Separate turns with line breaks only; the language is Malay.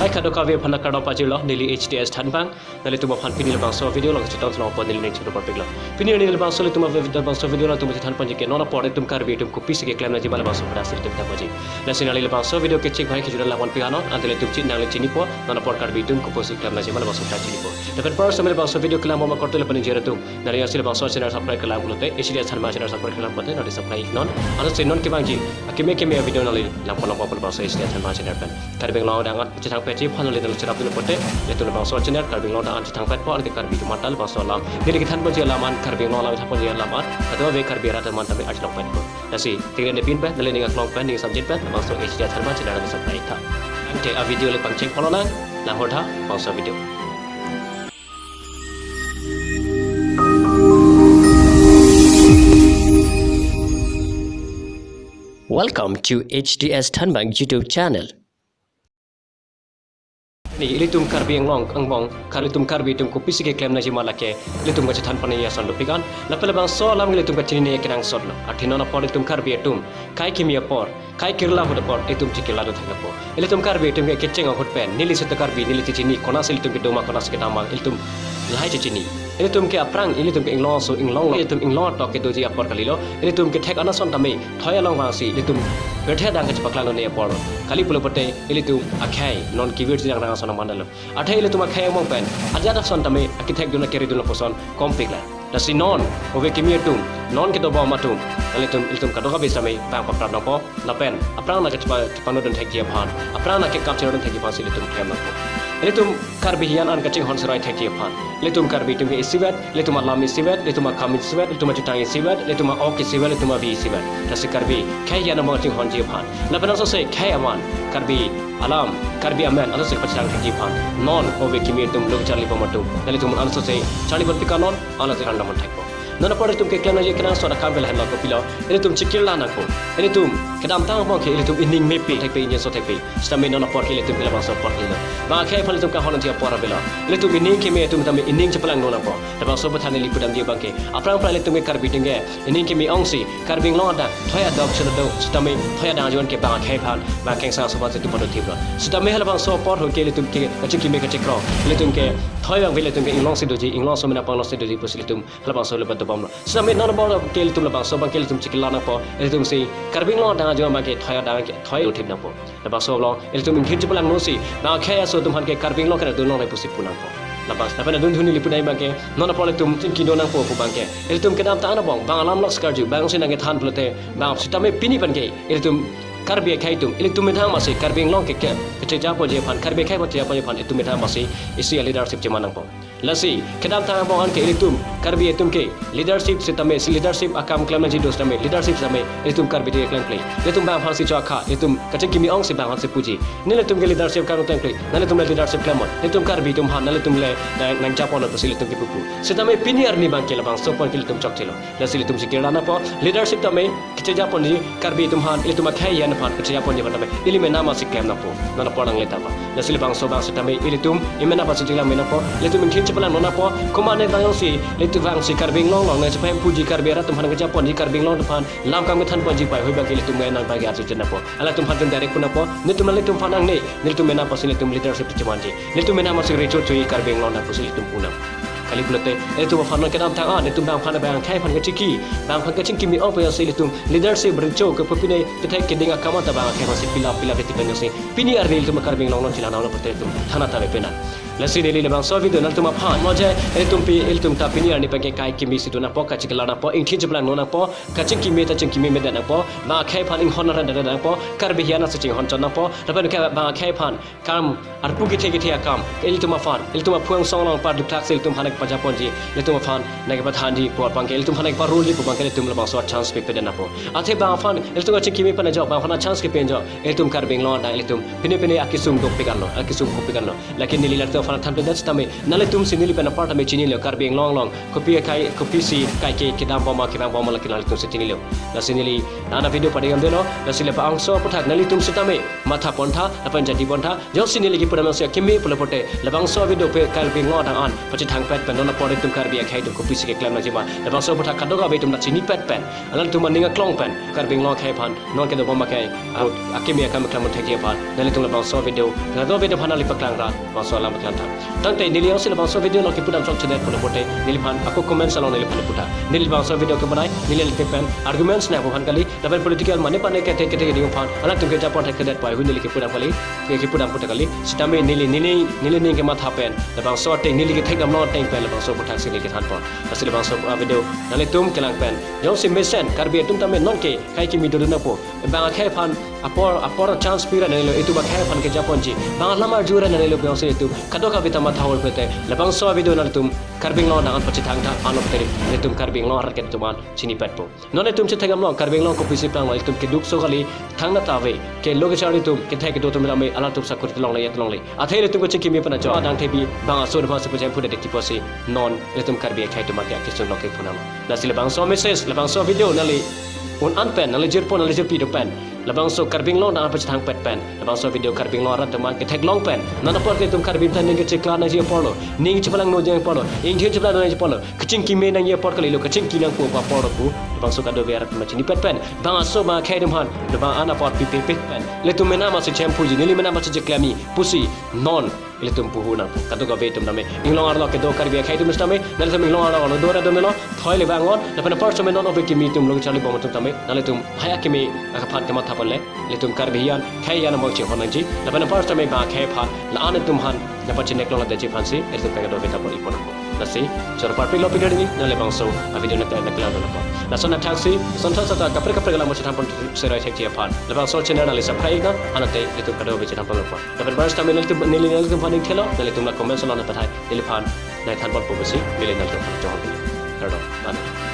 Hai kado kawe phana kado pajilo nili HTS thanbang nali tuma phan pinil bang so video lang chitong tong pon nili ning chudo parpegla pinil nili bang so le tuma video bang so video la tuma than panji ke nona pore tum karbi tum kopi se ke klem na jibala bang so pada sir tum tapaji nasi nali bang so video ke check bhai ke jura la pon pigano antele tum chin nang le chini po nona por karbi tum ko posi klem na jibala bang so ta chini po dapat par samel bang so video klam ma kortele pani jera tum nali asil bang so channel subscribe kala gulote HTS thanma channel subscribe kala pate nali subscribe non ana se non ke bangji akime ke me video nali la pon bang so HTS thanma channel pen karbi long dangat chitang pechi phano le serap dulu pote itu lebang so channel karbi long dan chitang pet po ke karbi tu matal bang so lam dili ke than po je laman karbi long lam thapon je laman atau ve karbi rata man tabe aj long pet po nasi tinggal ne pin pe nale ninga long pen ning subject pe bang so HTS thanma channel na subscribe tha ante a video le pang check follow na hotha bang so video. Welcome to HTS Thanbang YouTube channel. Ni ilitum karbi yang long angbong kalitum karbi tum ko pisike klem na jima lake ilitum gacha than pani ya son lupigan lapel bang so lam ilitum gachini ne kenang sodlo athino na politum karbi tum kai kimia por kai kirla hod por itum chikila do thanga po ilitum karbi tum ke kecheng hot pen nili set karbi nili chini kona ilitum ke doma kona ke dama ilitum lahai chini ilitum ke aprang ilitum ke inglong so inglong ilitum inglong to ke doji apor kalilo ilitum ke thek anason tame thoya long wasi ilitum bethe dang ke pakla ne apor kali pulo pote ilitum akhai non kiwit jang rang sona mandalo athai ilitum akhai mong pen ajada son tame akithek duna keri duna poson kompikla dasi non ove kimia tum non ke do ba matum ilitum kadoga besame bang papra no po na pen aprang na ke pano don thek je phan aprang na ke kapchero don thek pas ilitum klem na po ilitum karbi hian an kaching hon sarai thek je phan ilitum karbi tum ke isiwet ilitum alam isiwet ilitum kam isiwet ilitum chutang isiwet ilitum ok isiwet ilitum bi isiwet dasi karbi khai hian mo ching hon je phan na pen so se khai aman karbi alam karbi amen alo se pachang thek je phan non ove kimi tum log charli pamatum ilitum an so se charli bot kanon ala se randa man thek po nana pore tum ke klem na je kana so da kam bel han ko pilo ilitum chikil la na ko ilitum kedam tang mo ke ilitum ining mepi thek pe inje so thek pe stame nona por ke ilitum ke la so por ke ba khai phal tum ka hon ti por bela ilitum ining ke me tum tam ining chapalang nona po da ba so bathane li pudam dia bangke aprang pra ilitum ke karbi tinge ining ke me ongsi karbing lo da thoya dok chana do stame thoya da jon ke ba khai phan ba keng sa so ba tu podo thibra stame hal bang so por ho ke ilitum ke achik ke me ke chekro ilitum ke thoya bang ilitum ke inglong se doji inglong so mena pang lo se doji pos ilitum hal bang so le bam stame nona bo ke ilitum la bang so bang ke ilitum chikila na po ilitum se karbing lo da jon ma ke thoya da ke thoya uthib na po da ba so lo ilitum in khij palang no si ba khai so tum han ke karbing lo ke do no le pusi pulang po labas na pena dun dhuni lipudai bangke nona pole tum tin kido nang po bangke ilitum ke dam ta na bang bang alam lok skarju bang se nang than plote bang sitame pini banke ilitum karbi khai tum ilitum methang mase karbing long ke ke ja po je phan karbi khai po je po je phan ilitum methang mase isi leadership je manang po lasi kedam ta bang an ke ilitum karbi ilitum ke leadership sitame leadership akam klem na ji dos tame leadership same ilitum karbi de klem play ilitum bang phang si cha kha ilitum kaching kimi ong se bang han se puji ilitum ke leadership kan klem play ilitum leadership klem ilitum karbi tum han ilitum le nang cha pon to ilitum ke pupu sitame pini arni bang ke bang so pon ke ilitum chok chelo lasi ilitum si kirana po leadership tame ke ja pon ji karbi tum han ilitum khai yan phan ke ja pon je tame ilime nama si klem na po nana podang le tama lasi bang so bang sitame ilitum imena pa sitila mena po ilitum in pala nona po kumane bang si ilitum bang si karbing long long na se pem puji karbi ra tum han ke ja pon ji karbing long phan lam kam than pon ji pai hoi ba ke ilitum nang ba ga arju chen na po ala tum han direct pun na po nitum ilitum phanang ne ilitum mena pa ilitum leadership chiman ji ilitum mena ma si recho chui karbing long na po ilitum punang kali bulote itu wafana kedam tangan itu bang phana bang khai phan ke chiki bang phan ke chiki mi op ya se ilitum leadership recho ke popine te thek ke dinga kamata bang khai phan se pila beti penyo se pini ar ilitum karbing long long chilana na pote tum thana ta pena lasi deli le bang so video nan tuma phan mo je ilitum ta pini ar ni pake kai kimi situ na po ka chikala na po ing thin chaplan no na po ka chiki me ta chiki me da na po ba khai phan ing honor da na po karbi hiana se ching hon chan na po da pen ka ba khai phan kam arpu ki the kam ilitum phan ilitum phuang song long par duklak se ilitum hanak pajapon ji ilitum phan na ke pathan ji por pang ke ilitum hanak par rule ji ko pang ke ilitum la bang so chance pe pe na po athe ba phan ilitum ka chiki me pa na jo ba phan chance ke pen jo ilitum karbing lo da ilitum pini akisum dok pe kan lo akisum ko pe kan lo lakin ni lilar to fana than pen tame nale tum sinili pen apart me chini le karbi long kopi si kai ke kidam boma la kinal tum sitini le na sinili nana video padingam deno na sile pa angso pathak nali tum sitame matha pontha apan jati pontha jo sinili ki pudam se kimi pulopote labang so video pe karbi ngo dang an pachi thang pet pen nona pore tum karbi khai tum kopi si ke klem na jima labang so pathak kadoga be tum na chini pet pen alan tum ninga klong pen karbi ngo khai phan non ke do boma kai akimi akam klem thek ye phan nale tum labang so video na do video phana li paklang ra bang so lam thang tha tang te nili sile bang so video no ki pudam sok chede pulopote nili phan aku comment salon nili phan puta nili bang so video ke banai nili le pen arguments na phan kali dapat political mane pane ke te ke phan alan tum ke ja pon thek ke pai hu nili ke pudam kali ke pudam puta kali sitame nili ke matha pen labang so te nili ke thek am no teng pen labang so puthak sili ke than pon asile bang so video nale tum kelang pen jong si mesen karbi tum tame non ke kai ki mi do na po bang khai phan apor chance pira nelo itu ba khai phan ke japon ji bang lamar jura nelo bang se itu kadoka bita matha hol pete labang so video nal tum karbing lo nangan pachi thang tha anop teri le tum karbing lo har ke tuman chini pet po none tum che thegam lo karbing lo ko pisi pang lo tum ke duk so gali thang na ta ve ke loge chari tum ke thai ke do tum me ala tum sakur long le yat long le athai le tum ko chiki mi pana cho dang the bi bang so de se pujam phude de tipo se non le tum karbi khai tum ke so lo ke phunam na sile bang so message le bang so video nali un unpen nali jirpon nali jirpi do pen labang so karbing lo na pachi thang pet pen labang so video karbing lo rat man ke thek long pen nana por ke tum karbing tan ning ke chekla na je polo ning chipalang no je polo ing je chipla na je polo kaching ki me na ye por kali lo kaching ki nang ko pa polo ku labang so kado berat ma chini pet pen bang so ma khai dum han labang ana por pi pet pen le tum mena ma se shampoo ji nili mena ma se klami pusi non ile tum puhu na kado ga vetum na me ing long ar lo ke do karbi khai tum stame nal tum ing long ar lo do ra do me lo thoi le bangon na pen first me non of ki mi tum lo chali bom tum tame nale tum haya ki me ka phat ke ma thapal le le tum karbi yan khai yan mo che honan ji na pen first me ba khai phan la an tum han na pachi nek lo la de chi phan si e tum ka do beta poli pon na si chor par pe lo pe gadi na le bang so a video na na kla na pa na son na taxi son tha sa ta kapre la mo che tham pon se rai thek chi phan le bang so channel na le subscribe na anate le tum ka do be che tham pon pa na pen first time le tum nili tum phan khelo na le tum na comment salon na pathai le phan na than pon po si le na tum jo ha be na